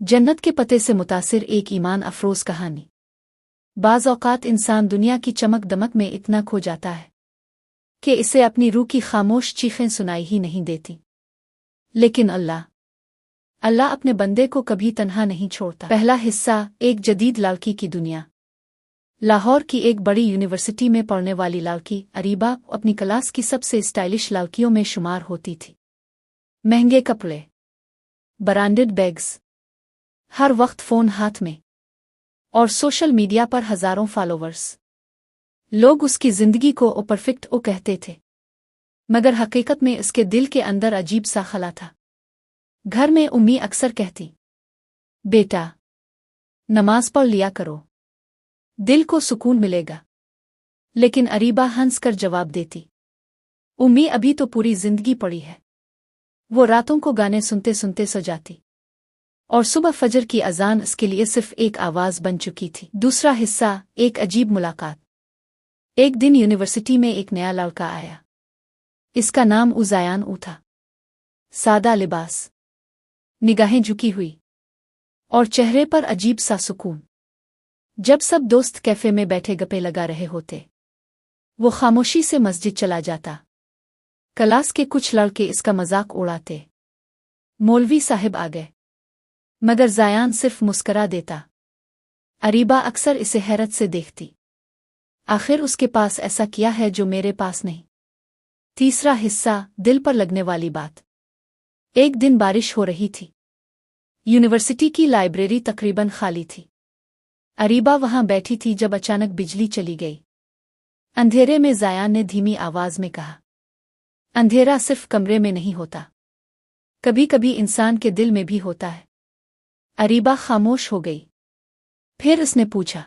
जन्नत के पते से मुतासिर एक ईमान अफरोज़ कहानी। बाज़ औक़ात इंसान दुनिया की चमक दमक में इतना खो जाता है कि इसे अपनी रूह की खामोश चीखें सुनाई ही नहीं देती। लेकिन अल्लाह अपने बंदे को कभी तन्हा नहीं छोड़ता। पहला हिस्सा, एक जदीद लड़की की दुनिया। लाहौर की एक बड़ी यूनिवर्सिटी में पढ़ने वाली लड़की अरीबा अपनी क्लास की सबसे स्टाइलिश लड़कियों में शुमार होती थी। महंगे कपड़े, ब्रांडेड बैग्स, हर वक्त फ़ोन हाथ में, और सोशल मीडिया पर हज़ारों फॉलोवर्स। लोग उसकी ज़िंदगी को परफेक्ट कहते थे, मगर हकीकत में उसके दिल के अंदर अजीब सा खला था। घर में उम्मी अक्सर कहती, बेटा नमाज पढ़ लिया करो, दिल को सुकून मिलेगा। लेकिन अरीबा हंसकर जवाब देती, उम्मी अभी तो पूरी जिंदगी पड़ी है। वो रातों को गाने सुनते सुनते सो जाती, और सुबह फजर की अजान उसके लिए सिर्फ एक आवाज़ बन चुकी थी। दूसरा हिस्सा, एक अजीब मुलाकात। एक दिन यूनिवर्सिटी में एक नया लड़का आया। इसका नाम उज़ायान था। सादा लिबास, निगाहें झुकी हुई, और चेहरे पर अजीब सा सुकून। जब सब दोस्त कैफे में बैठे गप्पे लगा रहे होते, वो खामोशी से मस्जिद चला जाता। क्लास के कुछ लड़के इसका मजाक उड़ाते, मौलवी साहिब आ गए, मगर ज़ायान सिर्फ मुस्करा देता। अरीबा अक्सर इसे हैरत से देखती, आखिर उसके पास ऐसा क्या है जो मेरे पास नहीं। तीसरा हिस्सा, दिल पर लगने वाली बात। एक दिन बारिश हो रही थी। यूनिवर्सिटी की लाइब्रेरी तकरीबन खाली थी। अरीबा वहां बैठी थी जब अचानक बिजली चली गई। अंधेरे में ज़ायान ने धीमी आवाज में कहा, अंधेरा सिर्फ कमरे में नहीं होता, कभी कभी इंसान के दिल में भी होता है। अरीबा खामोश हो गई। फिर उसने पूछा,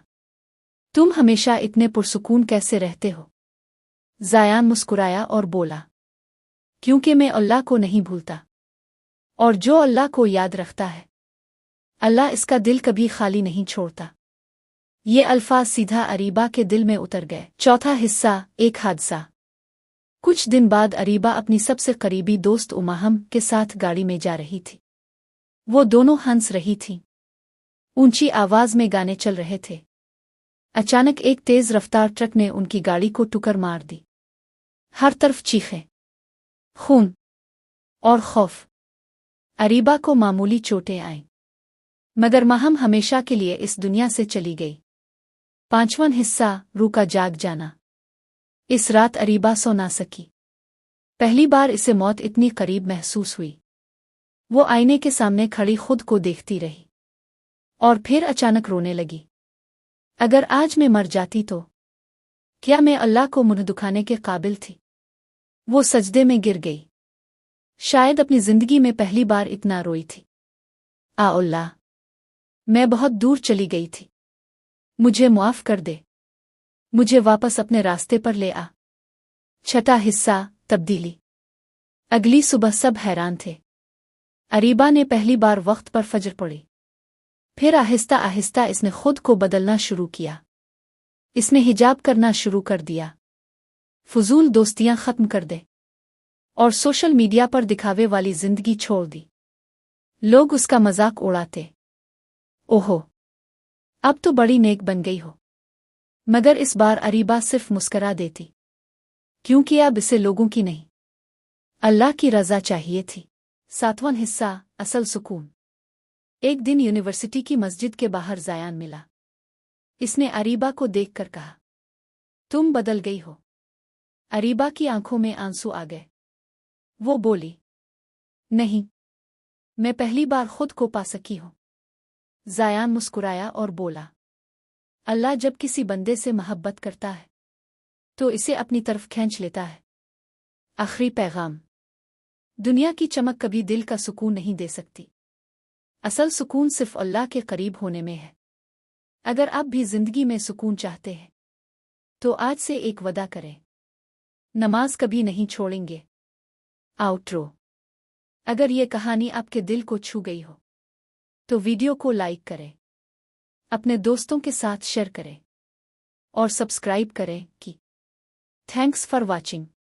तुम हमेशा इतने पुरसुकून कैसे रहते हो? ज़ायान मुस्कुराया और बोला, क्योंकि मैं अल्लाह को नहीं भूलता, और जो अल्लाह को याद रखता है, अल्लाह इसका दिल कभी खाली नहीं छोड़ता। ये अल्फाज सीधा अरीबा के दिल में उतर गए। चौथा हिस्सा, एक हादसा। कुछ दिन बाद अरीबा अपनी सबसे करीबी दोस्त उमाहम के साथ गाड़ी में जा रही थी। वो दोनों हंस रही थीं, ऊंची आवाज में गाने चल रहे थे। अचानक एक तेज रफ्तार ट्रक ने उनकी गाड़ी को टक्कर मार दी। हर तरफ चीखें, खून और खौफ। अरीबा को मामूली चोटें आईं, मगर माहम हमेशा के लिए इस दुनिया से चली गई। पांचवां हिस्सा, रूह का जाग जाना। इस रात अरीबा सो ना सकी। पहली बार इसे मौत इतनी करीब महसूस हुई। वो आईने के सामने खड़ी खुद को देखती रही, और फिर अचानक रोने लगी। अगर आज मैं मर जाती तो क्या मैं अल्लाह को मुंह दुखाने के काबिल थी? वो सजदे में गिर गई। शायद अपनी जिंदगी में पहली बार इतना रोई थी। आ अल्लाह, मैं बहुत दूर चली गई थी, मुझे मुआफ कर दे, मुझे वापस अपने रास्ते पर ले आ। छठा हिस्सा, तब्दीली। अगली सुबह सब हैरान थे। अरीबा ने पहली बार वक्त पर फजर पढ़ी। फिर आहिस्ता आहिस्ता इसने खुद को बदलना शुरू किया। इसने हिजाब करना शुरू कर दिया, फजूल दोस्तियां खत्म कर दे, और सोशल मीडिया पर दिखावे वाली जिंदगी छोड़ दी। लोग उसका मजाक उड़ाते, ओहो अब तो बड़ी नेक बन गई हो। मगर इस बार अरीबा सिर्फ मुस्करा देती, क्योंकि अब इसे लोगों की नहीं, अल्लाह की रज़ा चाहिए थी। सातवां हिस्सा, असल सुकून। एक दिन यूनिवर्सिटी की मस्जिद के बाहर ज़ायान मिला। इसने अरीबा को देखकर कहा, तुम बदल गई हो। अरीबा की आंखों में आंसू आ गए। वो बोली, नहीं, मैं पहली बार खुद को पा सकी हूं। ज़ायान मुस्कुराया और बोला, अल्लाह जब किसी बंदे से मोहब्बत करता है तो इसे अपनी तरफ खींच लेता है। आखिरी पैगाम, दुनिया की चमक कभी दिल का सुकून नहीं दे सकती। असल सुकून सिर्फ अल्लाह के करीब होने में है। अगर आप भी जिंदगी में सुकून चाहते हैं तो आज से एक वदा करें, नमाज कभी नहीं छोड़ेंगे। आउट्रो। अगर ये कहानी आपके दिल को छू गई हो तो वीडियो को लाइक करें, अपने दोस्तों के साथ शेयर करें, और सब्सक्राइब करें। Thanks for watching.